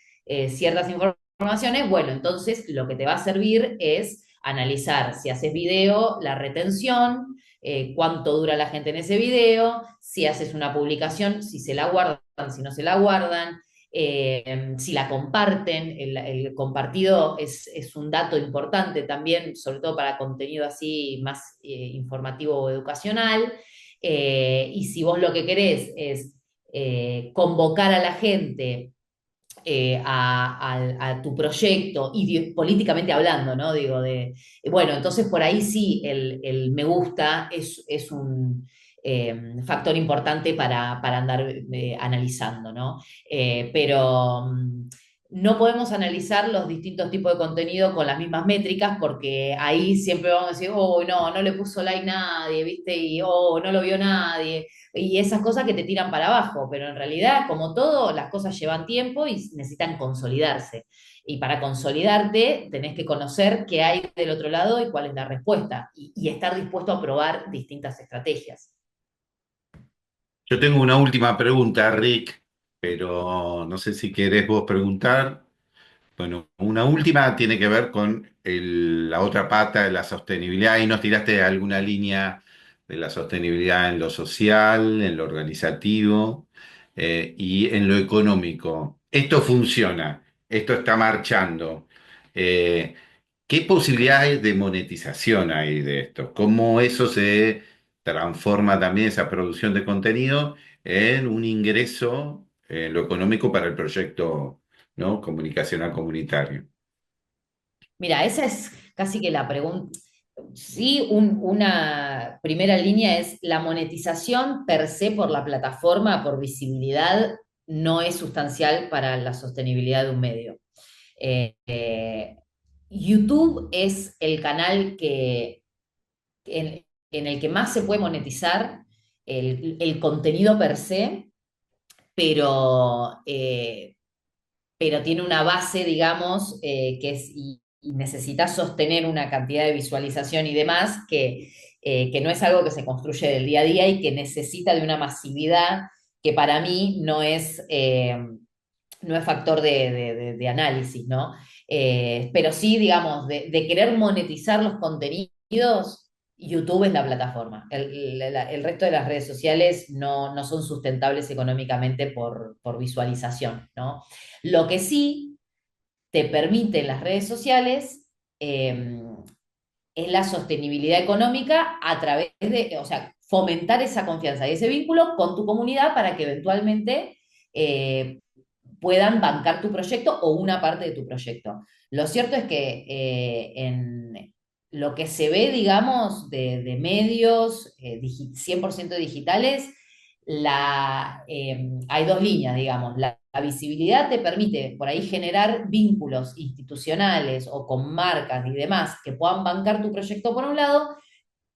ciertas informaciones, bueno, entonces lo que te va a servir es analizar si haces video, la retención, cuánto dura la gente en ese video, si haces una publicación, si se la guardan, si no se la guardan, si la comparten. El compartido es un dato importante también, sobre todo para contenido así más informativo o educacional. Y si vos lo que querés es convocar a la gente, a tu proyecto, y políticamente hablando, ¿no? Digo, bueno, entonces por ahí sí el me gusta es un factor importante para andar analizando, ¿no? Pero no podemos analizar los distintos tipos de contenido con las mismas métricas, porque ahí siempre vamos a decir, oh, no, no le puso like nadie, ¿viste? Y oh, no lo vio nadie, y esas cosas que te tiran para abajo, pero en realidad, como todo, las cosas llevan tiempo y necesitan consolidarse. Y para consolidarte, tenés que conocer qué hay del otro lado y cuál es la respuesta, y estar dispuesto a probar distintas estrategias. Yo tengo una última pregunta, Rick, pero no sé si querés vos preguntar. Bueno, una última tiene que ver con la otra pata de la sostenibilidad. Y nos tiraste alguna línea de la sostenibilidad en lo social, en lo organizativo, y en lo económico. Esto funciona, esto está marchando. Eh, ¿Qué posibilidades de monetización hay de esto? ¿Cómo eso se transforma también esa producción de contenido en un ingreso en lo económico para el proyecto, ¿no? Comunicacional comunitario? Mira, esa es casi que la pregunta. Sí, una primera línea es la monetización per se por la plataforma, por visibilidad, no es sustancial para la sostenibilidad de un medio. Eh, eh, YouTube es el canal en el que más se puede monetizar el contenido per se, pero, pero tiene una base, digamos, que es, y necesita sostener una cantidad de visualización y demás, que no es algo que se construye del día a día y que necesita de una masividad que para mí no es factor de análisis, ¿no? Pero sí, digamos, de querer monetizar los contenidos, YouTube es la plataforma. El resto de las redes sociales no son sustentables económicamente por visualización, ¿no? Lo que sí te permiten las redes sociales eh, es la sostenibilidad económica a través de, o sea, fomentar esa confianza y ese vínculo con tu comunidad para que eventualmente eh, puedan bancar tu proyecto o una parte de tu proyecto. Lo cierto es que en lo que se ve, digamos, de medios 100% digitales, hay dos líneas, digamos. La visibilidad te permite por ahí generar vínculos institucionales o con marcas y demás que puedan bancar tu proyecto por un lado,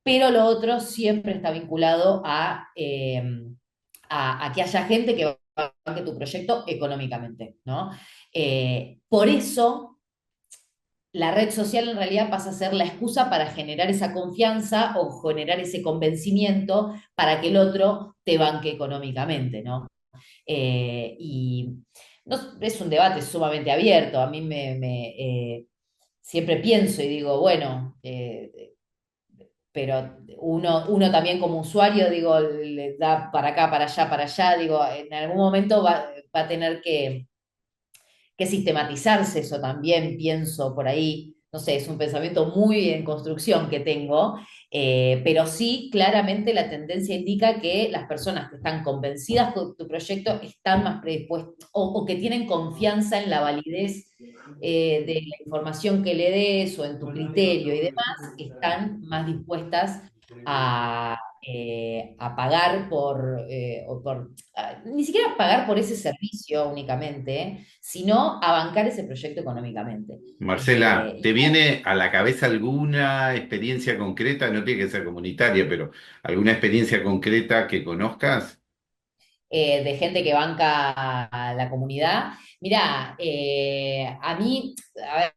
pero lo otro siempre está vinculado a que haya gente que banque tu proyecto económicamente, ¿no? Por eso la red social en realidad pasa a ser la excusa para generar esa confianza o generar ese convencimiento para que el otro te banque económicamente, ¿no? Y no, es un debate sumamente abierto. A mí siempre pienso y digo, bueno, pero uno también como usuario, digo, le da para acá, para allá, digo, en algún momento va a tener que sistematizarse eso también, pienso por ahí, no sé, es un pensamiento muy en construcción que tengo, pero sí, claramente la tendencia indica que las personas que están convencidas con tu proyecto están más predispuestas o que tienen confianza en la validez de la información que le des o en tu criterio y demás, están más dispuestas a pagar ni siquiera pagar por ese servicio únicamente, sino a bancar ese proyecto económicamente. Marcela, Y ¿te viene a la cabeza alguna experiencia concreta? No tiene que ser comunitaria, pero alguna experiencia concreta que conozcas. de gente que banca a la comunidad. Mirá, a mí, a ver,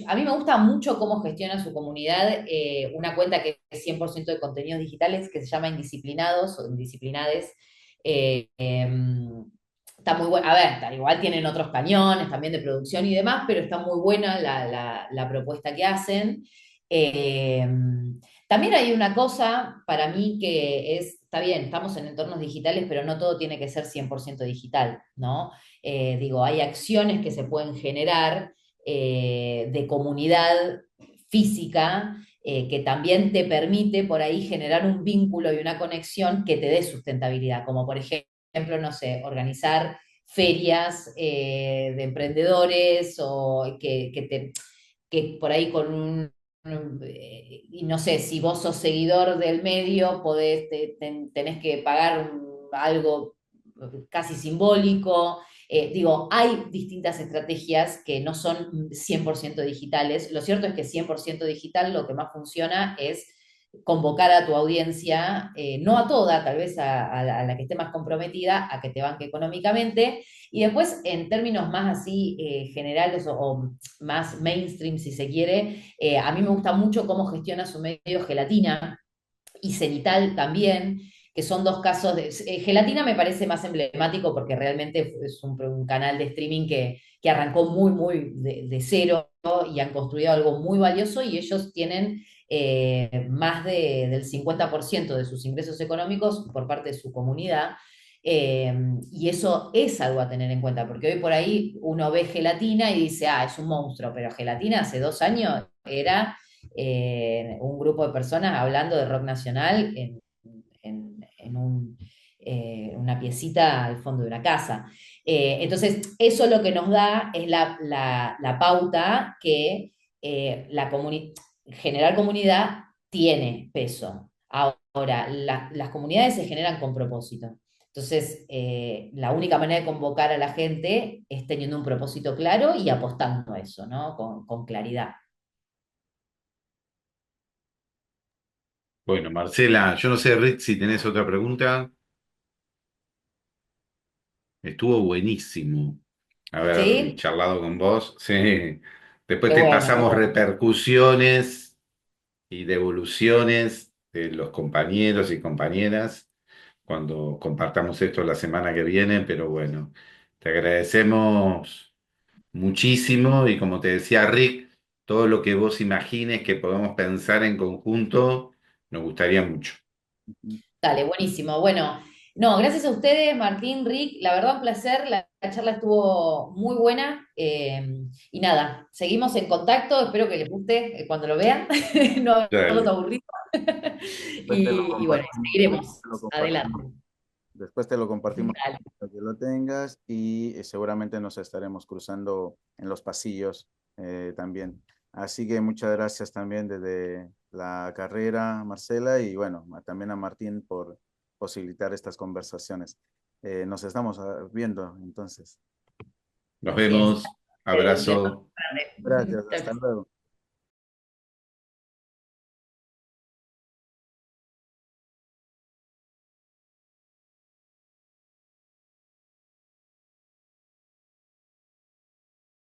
a mí me gusta mucho cómo gestiona su comunidad una cuenta que es 100% de contenidos digitales que se llama Indisciplinados o Indisciplinades. Está muy buena, a ver, igual tienen otros cañones también de producción y demás, pero está muy buena la propuesta que hacen. Eh, También hay una cosa para mí que es, está bien, estamos en entornos digitales, pero no todo tiene que ser 100% digital, ¿no? Digo, hay acciones que se pueden generar de comunidad física que también te permite por ahí generar un vínculo y una conexión que te dé sustentabilidad, como por ejemplo, no sé, organizar ferias de emprendedores o que por ahí con y no sé, si vos sos seguidor del medio, tenés que pagar algo casi simbólico. Digo, hay distintas estrategias que no son 100% digitales. Lo cierto es que 100% digital lo que más funciona es convocar a tu audiencia, no a toda, tal vez a la que esté más comprometida, a que te banque económicamente. Y después, en términos más así generales o más mainstream, si se quiere, a mí me gusta mucho cómo gestiona su medio Gelatina y Cenital también, que son dos casos de... Gelatina me parece más emblemático porque realmente es un canal de streaming que arrancó muy de cero y han construido algo muy valioso y ellos tienen más del 50% de sus ingresos económicos por parte de su comunidad. Y eso es algo a tener en cuenta, porque hoy por ahí uno ve Gelatina y dice, ah, es un monstruo, pero Gelatina hace 2 años era un grupo de personas hablando de rock nacional en una piecita al fondo de una casa. Entonces, eso lo que nos da es la pauta que generar comunidad tiene peso. Ahora, las comunidades se generan con propósito. Entonces, la única manera de convocar a la gente es teniendo un propósito claro y apostando a eso, ¿no? Con claridad. Bueno, Marcela, yo no sé, Rick, si tenés otra pregunta. Estuvo buenísimo haber ¿Sí? charlado con vos. Sí. Después Qué te bueno, qué pasamos bueno. repercusiones y devoluciones de los compañeros y compañeras cuando compartamos esto la semana que viene, pero bueno, te agradecemos muchísimo y como te decía Rick, todo lo que vos imagines que podamos pensar en conjunto, nos gustaría mucho. Dale, buenísimo. Bueno, no, gracias a ustedes, Martín, Rick. La verdad, un placer. La charla estuvo muy buena. Y nada, seguimos en contacto. Espero que les guste cuando lo vean. No los Dale. aburrimos. Después te lo Y bueno, compartimos, seguiremos te lo compartimos. adelante. Después te lo compartimos Dale. para que lo tengas y seguramente nos estaremos cruzando en los pasillos también. Así que muchas gracias también desde la carrera, Marcela, y bueno, también a Martín por posibilitar estas conversaciones. Nos estamos viendo entonces. Nos Así es. vemos. Ustedes, besos Abrazo. grandes. Gracias, Chau, hasta chau. luego.